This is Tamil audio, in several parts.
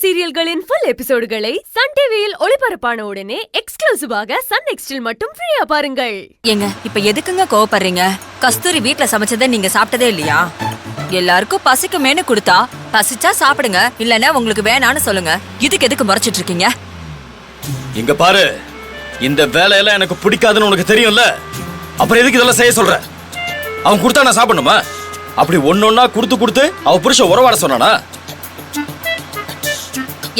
சீரியல்களின் ஃபுல் எபிசோடுகளை சன் டிவியில் ஒளிபரப்பான உடனே எக்ஸ்க்ளூசிவாக சன் நெக்ஸ்டில் மட்டும் ஃப்ரீயா பாருங்கள். ஏங்க இப்ப எதுக்குங்க கோவப்படுறீங்க? கஸ்தூரி வீட்ல சமைச்சதை நீங்க சாப்பிட்டதே இல்லையா? எல்லாருக்கும் பசிக்குமேனு கொடுத்தா பசிச்சா சாப்பிடுங்க, இல்லன்னா உங்களுக்கு வேணான்னு சொல்லுங்க. இதுக்கு எதுக்கு முறைச்சிட்டு இருக்கீங்க? இங்க பாரு, இந்த வேலையெல்லாம் எனக்கு பிடிக்காதுன்னு உனக்கு தெரியும்ல, அப்புறம் எதுக்கு இதெல்லாம் செய்ய சொல்ற? அவன் கொடுத்தா நான் சாப்பிடணுமா? அப்படி ஒன்னொன்னா கொடுத்து அவ புருஷ உறவாட சொன்னானா?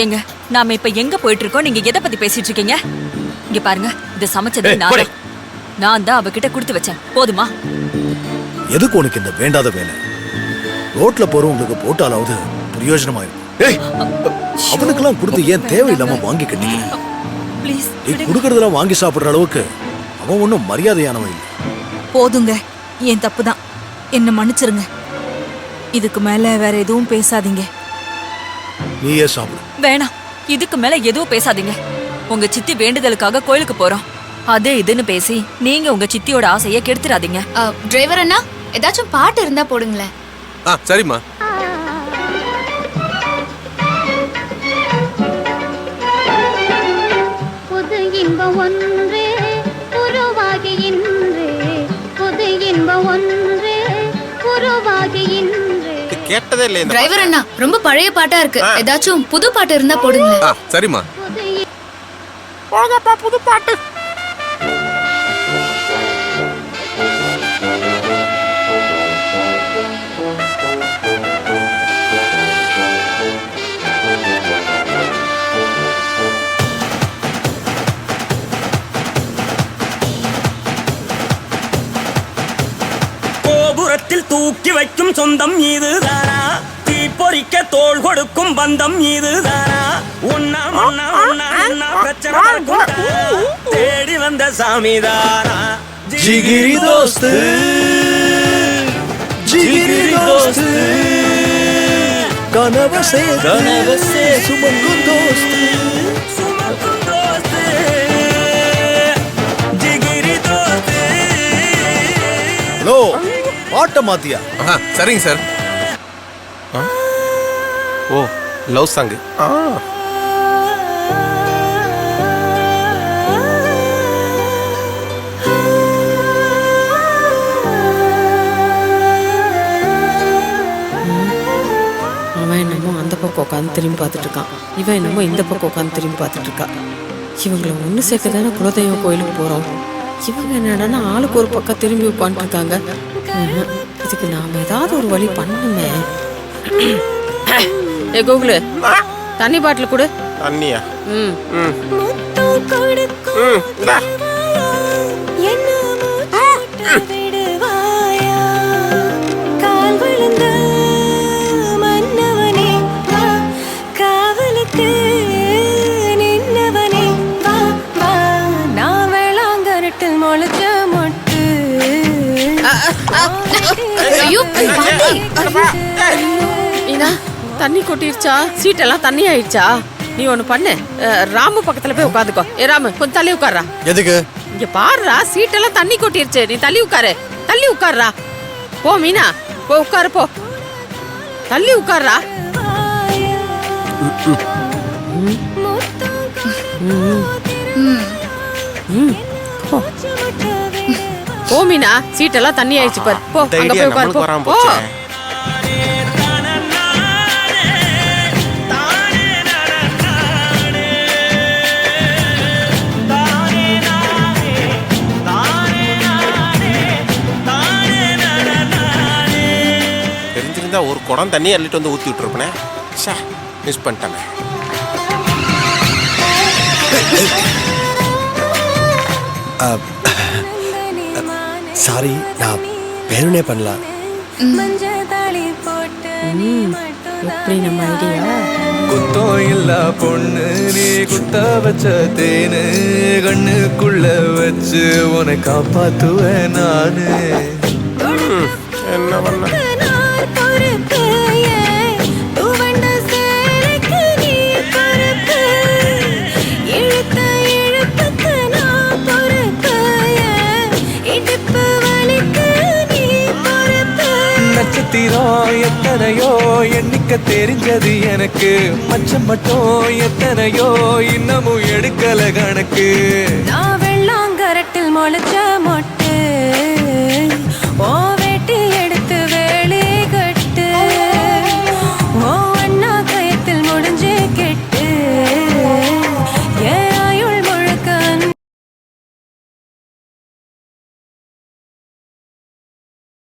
ஏங்க நாம இப்ப எங்க போயிட்டு இருக்கோம்? நீங்க எதை பத்தி பேசிட்டு இருக்கீங்க? இங்க பாருங்க, இது சமைச்சது நான் தான் அவகிட்ட கொடுத்து வச்சேன். போதுமா? எதுக்கு உனக்கு இந்த வேண்டாத வேலை? ரோட்ல போறவங்களுக்கு போட்டாலாவது பிரயோஜனமா இருக்கும். அவனுக்கெல்லாம் கொடுத்து ஏன் தேவையில்லாம வாங்கி கட்டிக்கிறேன்? நீ கொடுக்கறதெல்லாம் வாங்கி சாப்பிடுற அளவுக்கு அவன் ஒன்னும் மரியாதையானவன் இல்லை. போதுங்க, என் தப்புதான், என்ன மன்னிச்சிருங்க. இதுக்கு மேல வேற எதுவும் பேசாதீங்க. நீயே சாப்பிடு. வேணாம், இதுக்கு மேல எதுவும் பேசாதீங்க. உங்க சித்தி வேண்டுதலுக்காக கோயிலுக்கு போறோம், அது இதுன்னு பேசி நீங்க உங்க சித்தியோட ஆசையை கெடுத்துறாதீங்க. டிரைவர் அண்ணா, ஏதாச்சும் பாட்டு இருந்தா போடுங்களேன். சரிம்மா. புது இன்பம் ஒன்றே உருவாகி இன்றே, புது இன்பம் ஒன்றே உருவாகி இன்றே. கேட்டதே இல்ல. டிரைவர் அண்ணா, ரொம்ப பழைய பாட்டா இருக்கு, ஏதாச்சும் புது பாட்டு இருந்தா போடுங்களேன். சரிம்மா. போங்கப்பா, புது பாட்டு. கோபுரத்தில் தூக்கி வைக்கும் சொந்தம் இதுதானா? தீ பொறிக்க தோள் கொடுக்கும் பந்தம் இதுதானா? ஒன்னா ஒன்னா ஒன்னா ஒன்னா பிரச்சனை தேடி வந்த சாமிதானா? ஜிகிரி தோஸ்து, ஜிகிரி தோஸ்து, கனவசே சுமக்கும் தோஸ்து, சுமக்கும் தோஸ்து, ஜிகிரி தோஸ்து. ஹலோ, பாட்ட மாத்தியா? சரிங்க சார். ஓ, லவ் சாங். அவன் என்னமோ அந்த பக்கம் உட்காந்து திரும்பி பார்த்துட்டு இருக்கான், இவன் என்னமோ இந்த பக்கம் உட்காந்து திரும்பி பார்த்துட்டு இருக்கா. இவங்களை ஒன்று சேர்க்க தானே குலதெய்வம் கோயிலுக்கு போகிறோம். இவங்க என்னடானா ஆளுக்கு ஒரு பக்கம் திரும்பி உட்காந்துருக்காங்க. இதுக்கு நாம ஏதாவது ஒரு வழி பண்ணணுமே. ஏ கோகுலு, தண்ணி பாட்டில் கொடு. தண்ணியா? தண்ணி கொட்டிருச்சா? சீட்டெல்லாம் தண்ணி ஆயிடுச்சா? நீ ஒண்ணு பண்ணு, ராமு பக்கத்துல போய் உட்காந்துக்கோ. ஏ ராமு, கொஞ்சம் தள்ளி உட்கார்றா. எதுக்கு? இங்க பாருடா, சீட்டெல்லாம் தண்ணி கொட்டிருச்சு, நீ தள்ளி உட்காரு. தள்ளி உட்கார்றா. போ மீனா, போ உட்காரு, போ தள்ளி உட்கார்றா. போ மீனா, சீட்டெல்லாம் தண்ணி ஆயிடுச்சு பாரு. போ அங்க போய் உட்காரு. போ. ஒரு குடம் தண்ணி அள்ளிட்டு வந்து ஊத்தி விட்டுருப்பேன். மிஸ் பண்ணிட்டேன். சாரி, நான் வேணுனே பண்ணலாம். எப்படி நம்ம ஐடியா? குத்தம் இல்ல பொண்ணு, நீ குத்த வச்ச தேனு, கண்ணுக்குள்ள வச்சு உன்னை காப்பாத்துவேன் நானு. என்ன பண்ண? நட்சத்திரம் எத்தனையோ எண்ணிக்கை வைக்க தெரிஞ்சது எனக்கு மச்சம் மட்டும் எத்தனையோ இன்னமும் எடுக்கல கணக்கு நான் வெள்ளாங்கரட்டில் முளைச்ச